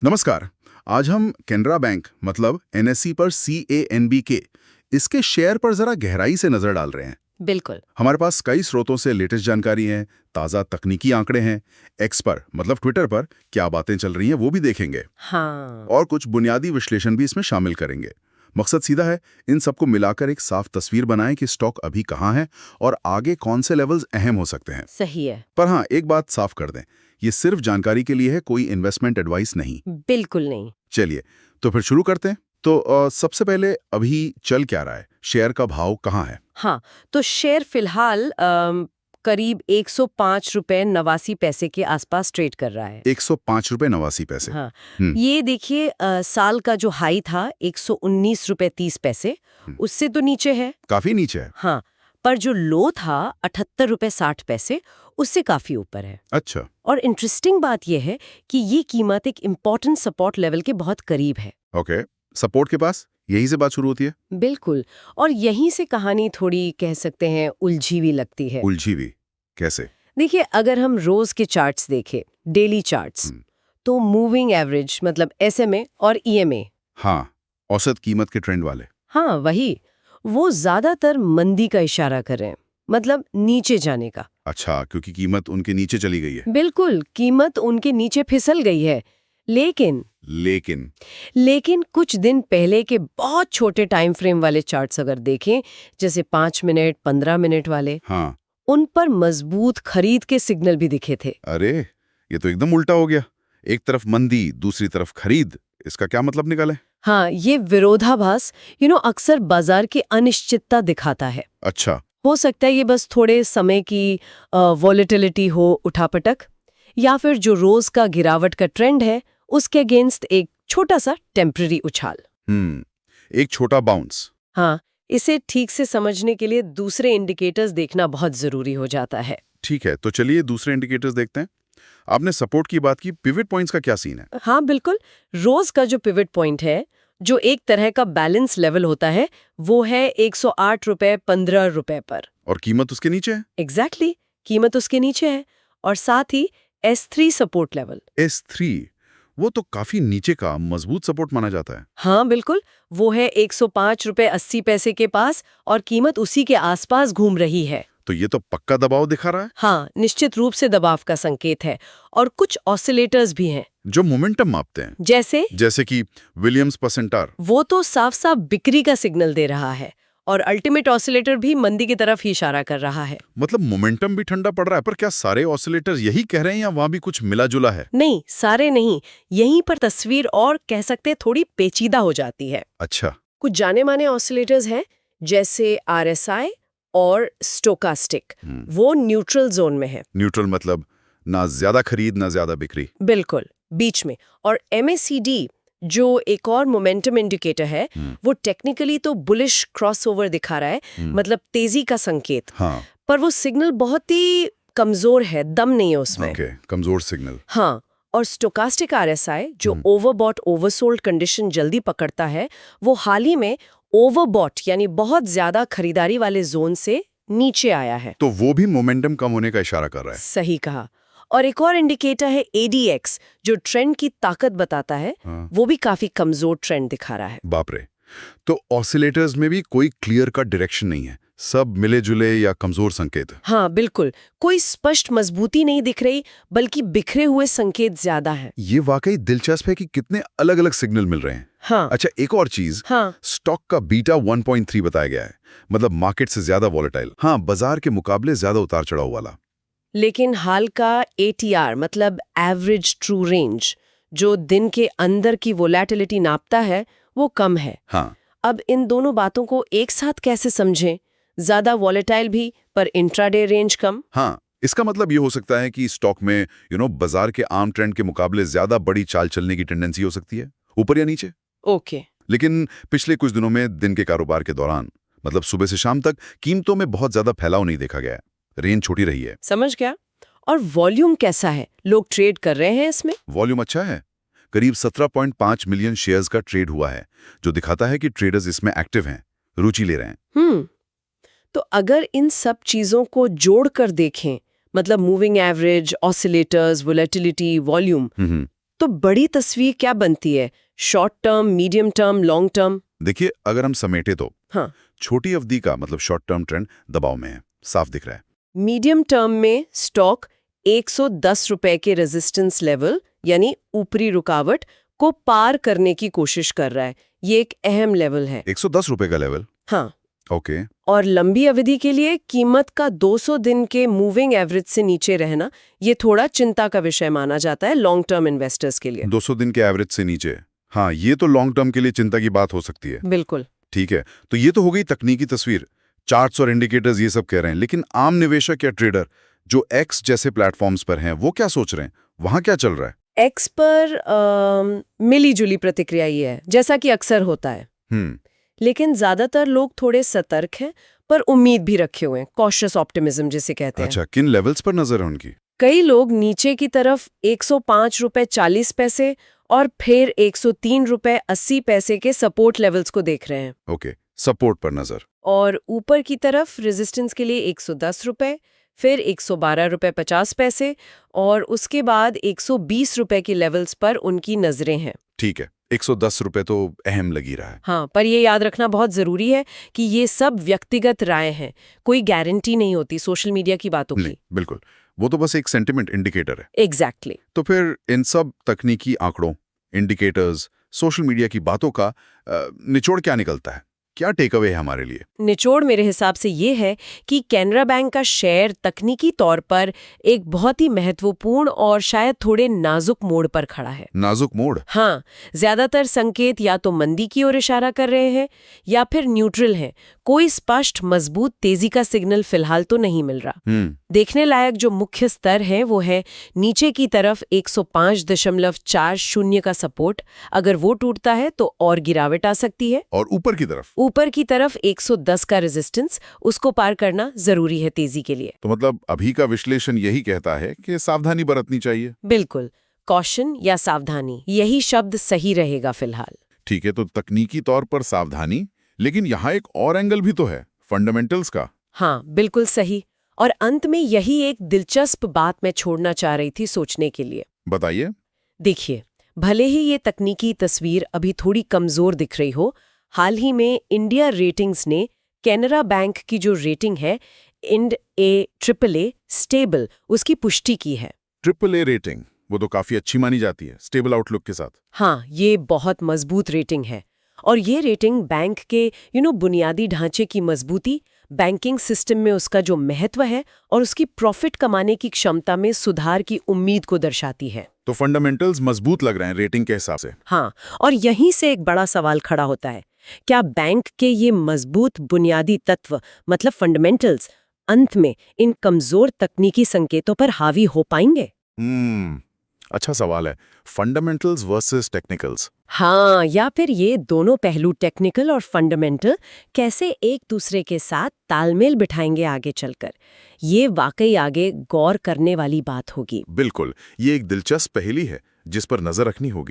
नमस्कार। आज हम कैनरा बैंक मतलब एनएसई पर CANBK इसके शेयर पर जरा गहराई से नजर डाल रहे हैं। बिल्कुल। हमारे पास कई स्रोतों से लेटेस्ट जानकारी है, ताज़ा तकनीकी आंकड़े हैं, एक्स पर मतलब ट्विटर पर क्या बातें चल रही हैं वो भी देखेंगे। हाँ। और कुछ बुनियादी विश्लेषण भी इसमें शामिल करेंगे। मकसद सीधा है, इन सबको मिलाकर एक साफ तस्वीर बनाएं कि स्टॉक अभी कहाँ है और आगे कौन से लेवल्स अहम हो सकते हैं। सही है। पर हाँ, एक बात साफ कर दें, ये सिर्फ जानकारी के लिए है, कोई इन्वेस्टमेंट एडवाइस नहीं। बिल्कुल नहीं। चलिए तो फिर शुरू करते हैं। तो सबसे पहले अभी चल क्या रहा है, शेयर का भाव कहाँ है? हाँ, तो शेयर फिलहाल करीब 105 रुपए 89 पैसे के आसपास ट्रेड कर रहा है। 105 रुपए 89 पैसे। हाँ, हम्म, ये देखिए साल का जो हाई था 119 रुपए 30 पैसे, उससे तो नीचे है। काफी नीचे है। हाँ, पर जो लो था 78 रुपए 60 पैसे, उससे काफी ऊपर है। अच्छा। और इंटरेस्टिंग बात यह है कि ये कीमत एक इम्पोर्टेंट सपोर्ट लेवल के बहुत करीब है। ओके, सपोर्ट के पास यहीं से बात शुरू होती है। बिल्कुल। और यहीं से कहानी थोड़ी कह सकते हैं उलझी हुई लगती है। उलझी हुई कैसे? देखिए, अगर हम रोज के चार्ट्स देखें, डेली चार्ट्स, तो मूविंग एवरेज मतलब SMA और EMA, हाँ, औसत कीमत के ट्रेंड वाले। हाँ वही, वो ज्यादातर मंदी का इशारा कर रहे हैं, मतलब नीचे जाने का। अच्छा, क्योंकि कीमत उनके नीचे चली गई है। बिल्कुल, कीमत उनके नीचे फिसल गई है। लेकिन लेकिन कुछ दिन पहले के बहुत छोटे टाइम फ्रेम वाले चार्ट्स अगर देखें, जैसे 5 मिनट 15 मिनट वाले, हाँ, उन पर मजबूत खरीद के सिग्नल भी दिखे थे। अरे ये तो एकदम उल्टा हो गया। एक तरफ मंदी, दूसरी तरफ खरीद। इसका क्या मतलब निकाले? हाँ, ये विरोधाभास अक्सर बाजार की अनिश्चितता दिखाता है। अच्छा। हो सकता है ये बस थोड़े समय की वॉलेटिलिटी हो, उठापटक, या फिर जो रोज का गिरावट का ट्रेंड है उसके अगेंस्ट एक छोटा सा टेम्पररी उछाल। एक छोटा बाउंस। हाँ, इसे ठीक से समझने के लिए दूसरे इंडिकेटर्स देखना बहुत जरूरी हो जाता है। ठीक है, तो चलिए दूसरे इंडिकेटर्स देखते हैं। आपने सपोर्ट की बात की, पिवट पॉइंट्स का क्या सीन है? हाँ बिल्कुल, रोज का जो पिवट पॉइंट है, जो एक तरह का बैलेंस लेवल होता है, वो है 108 रुपए 15 रुपए पर। और कीमत उसके नीचे है। एग्जैक्टली, कीमत उसके नीचे है। और साथ ही S3 सपोर्ट लेवल। S3, वो तो काफी नीचे का मजबूत सपोर्ट माना जाता है। हाँ बिल्कुल, वो है 105 रुपए 80 पैसे के पास और कीमत उसी के आसपास घूम रही है। तो ये तो पक्का दबाव दिखा रहा है। हाँ, निश्चित रूप से दबाव का संकेत है। और कुछ ऑसिलेटर्स भी हैं, जो मोमेंटम मापते हैं। जैसे कि विलियम्स परसेंटार। वो तो साफ साफ बिक्री का सिग्नल दे रहा है। और अल्टीमेट ऑसिलेटर भी मंदी की तरफ ही इशारा कर रहा है। मतलब मोमेंटम भी ठंडा पड़ रहा है, पर क्या सारे ऑसिलेटर्स यही कह रहे हैं या वहां भी कुछ मिला जुला है? नहीं, सारे नहीं। यहीं पर तस्वीर और कह सकते हैं थोड़ी पेचीदा हो जाती है। अच्छा। कुछ जाने माने ऑसिलेटर्स हैं, जैसे RSI और स्टोकास्टिक, वो न्यूट्रल जोन में है। न्यूट्रल मतलब ना ज्यादा खरीद ना ज्यादा बिक्री। बिल्कुल, बीच में। और MACD, जो एक और मोमेंटम इंडिकेटर है, वो टेक्निकली तो बुलिश क्रॉसओवर दिखा रहा है, मतलब तेजी का संकेत। हाँ। पर वो सिग्नल बहुत ही कमजोर है, दम नहीं है उसमें। ओके, कमजोर सिग्नल। हाँ, और स्टोकास्टिक RSI, जो ओवरबॉट ओवरसोल्ड कंडीशन जल्दी पकड़ता है, वो हाल ही में ओवरबॉट यानी बहुत ज्यादा खरीदारी वाले जोन से नीचे आया है। तो वो भी मोमेंटम कम होने का इशारा कर रहा है। सही कहा। और एक और इंडिकेटर है ADX, जो ट्रेंड की ताकत बताता है। वो भी काफी कमजोर ट्रेंड दिखा रहा है। बाप रे, तो ऑसिलेटर्स में भी कोई क्लियर कट डायरेक्शन नहीं है, सब मिले जुले या कमजोर संकेत? हाँ बिल्कुल, कोई स्पष्ट मजबूती नहीं दिख रही, बल्कि बिखरे हुए संकेत ज्यादा है। ये वाकई दिलचस्प है कि कितने अलग अलग सिग्नल मिल रहे हैं। हाँ। अच्छा, एक और चीज, हाँ। स्टॉक का बीटा 1.3 बताया गया है, मतलब मार्केट से ज्यादा वॉलेटाइल। हाँ, बाजार के मुकाबले ज्यादा उतार चढ़ाव वाला। लेकिन हाल का ATR मतलब एवरेज ट्रू रेंज, जो दिन के अंदर की वोलेटिलिटी नापता है, वो कम है। हाँ। अब इन दोनों बातों को एक साथ कैसे समझें? ज्यादा वॉलेटाइल भी, पर इंट्राडे रेंज कम। हाँ, इसका मतलब ये हो सकता है कि स्टॉक में बाजार के आम ट्रेंड के मुकाबले ज्यादा बड़ी चाल चलने की टेंडेंसी हो सकती है, ऊपर या नीचे। ओके। लेकिन पिछले कुछ दिनों में दिन के कारोबार के दौरान, मतलब सुबह से शाम तक, कीमतों में बहुत ज्यादा फैलाव नहीं देखा गया है, रेंज छोटी रही है। समझ गया। और वॉल्यूम कैसा है? लोग ट्रेड कर रहे हैं इसमें? वॉल्यूम अच्छा है, करीब 17.5 मिलियन शेयर्स का ट्रेड हुआ है, जो दिखाता है कि ट्रेडर्स इसमें एक्टिव हैं, रुचि ले रहे हैं। तो अगर इन सब चीजों को जोड़कर देखें, मतलब moving average, oscillators, volatility, volume, तो बड़ी तस्वीर क्या बनती है? Short term, medium term, long term? देखिए, अगर हम समेटे तो हाँ, छोटी अवधि का मतलब शॉर्ट टर्म ट्रेंड दबाव में है, साफ दिख रहा है। मीडियम टर्म में स्टॉक 110 रुपए के रेजिस्टेंस लेवल यानी ऊपरी रुकावट को पार करने की कोशिश कर रहा है। ये एक अहम लेवल है। 110 रुपए का लेवल। हाँ, ओके। और लंबी अवधि के लिए कीमत का 200 दिन के मूविंग एवरेज से नीचे रहना ये थोड़ा चिंता का विषय माना जाता है लॉन्ग टर्म इन्वेस्टर्स के लिए। 200 दिन के एवरेज से नीचे। हाँ, ये तो लॉन्ग टर्म के लिए चिंता की बात हो सकती है। बिल्कुल। ठीक है, तो ये तो हो गई तकनीकी तस्वीर, चार्ट्स और इंडिकेटर्स ये सब कह रहे हैं, लेकिन आम निवेशक या ट्रेडर जो एक्स जैसे प्लेटफॉर्म्स पर हैं, वो क्या सोच रहे हैं? वहां क्या चल रहा है? एक्स पर मिली जुली प्रतिक्रिया ये है, जैसा कि अक्सर होता है। लेकिन ज्यादातर लोग थोड़े सतर्क हैं, पर उम्मीद भी रखे हुए हैं, कॉशियस ऑप्टिमिज्म जिसे कहते हैं। अच्छा, किन लेवल्स पर नजर है उनकी? कई लोग नीचे की तरफ 105 रुपए 40 पैसे और फिर 103 रुपए 80 पैसे के सपोर्ट लेवल्स को देख रहे हैं। ओके, सपोर्ट पर नजर। और ऊपर की तरफ रेजिस्टेंस के लिए 110 रुपए, फिर 112 रुपए 50 पैसे और उसके बाद 120 रुपए की लेवल्स पर उनकी नजरें हैं। ठीक है, 110 रुपए तो अहम लगी रहा है। हाँ, पर ये याद रखना बहुत जरूरी है कि ये सब व्यक्तिगत राय हैं, कोई गारंटी नहीं होती सोशल मीडिया की बातों नहीं, की। बिल्कुल, वो तो बस एक सेंटिमेंट इंडिकेटर है। एग्जैक्टली। तो फिर इन सब तकनीकी आंकड़ों, इंडिकेटर्स, सोशल मीडिया की बातों का निचोड़ क्या निकलता है? क्या टेक अवे है हमारे लिए? निचोड़ मेरे हिसाब से ये है कि कैनरा बैंक का शेयर तकनीकी तौर पर एक बहुत ही महत्वपूर्ण और शायद थोड़े नाजुक मोड़ पर खड़ा है। नाजुक मोड़? हाँ, ज्यादातर संकेत या तो मंदी की ओर इशारा कर रहे हैं या फिर न्यूट्रल हैं। कोई स्पष्ट मजबूत तेजी का सिग्नल फिलहाल तो नहीं मिल रहा। देखने लायक जो मुख्य स्तर है वो है नीचे की तरफ 105.40 का सपोर्ट, अगर वो टूटता है तो और गिरावट आ सकती है। और ऊपर की तरफ? ऊपर की तरफ 110 का रेजिस्टेंस, उसको पार करना जरूरी है तेजी के लिए। तो मतलब अभी का विश्लेषण यही कहता है कि सावधानी बरतनी चाहिए। बिल्कुल, कॉशन या सावधानी, यही शब्द सही रहेगा फिलहाल। ठीक है, तो तकनीकी तौर पर सावधानी, लेकिन यहाँ एक और एंगल भी तो है, फंडामेंटल्स का। हाँ, बिल्कुल सही। और अंत में यही एक दिलचस्प बात मैं छोड़ना चाह रही थी सोचने के लिए। बताइए। देखिए, भले ही ये तकनीकी तस्वीर अभी थोड़ी कमजोर दिख रही हो, हाल ही में इंडिया रेटिंग्स ने कैनरा बैंक की जो रेटिंग है IND AAA स्टेबल, उसकी पुष्टि की है। AAA रेटिंग, वो तो काफी अच्छी मानी जाती है, स्टेबल आउटलुक के साथ। हाँ, ये बहुत मजबूत रेटिंग है। और ये रेटिंग बैंक के बुनियादी ढांचे की मजबूती, बैंकिंग सिस्टम में उसका जो महत्व है और उसकी प्रॉफिट कमाने की क्षमता में सुधार की उम्मीद को दर्शाती है। तो फंडामेंटल्स मजबूत लग रहे हैं रेटिंग के हिसाब से। हाँ, और यहीं से एक बड़ा सवाल खड़ा होता है, क्या बैंक के ये मजबूत बुनियादी तत्व मतलब फंडामेंटल्स अंत में इन कमजोर तकनीकी संकेतों पर हावी हो पाएंगे? अच्छा सवाल है, फंडामेंटल्स वर्सेस टेक्निकल्स। हाँ, या फिर ये दोनों पहलू टेक्निकल और फंडामेंटल कैसे एक दूसरे के साथ तालमेल बिठाएंगे आगे चलकर, ये वाकई आगे गौर करने वाली बात होगी। बिल्कुल, ये एक दिलचस्प पहेली है जिस पर नजर रखनी होगी।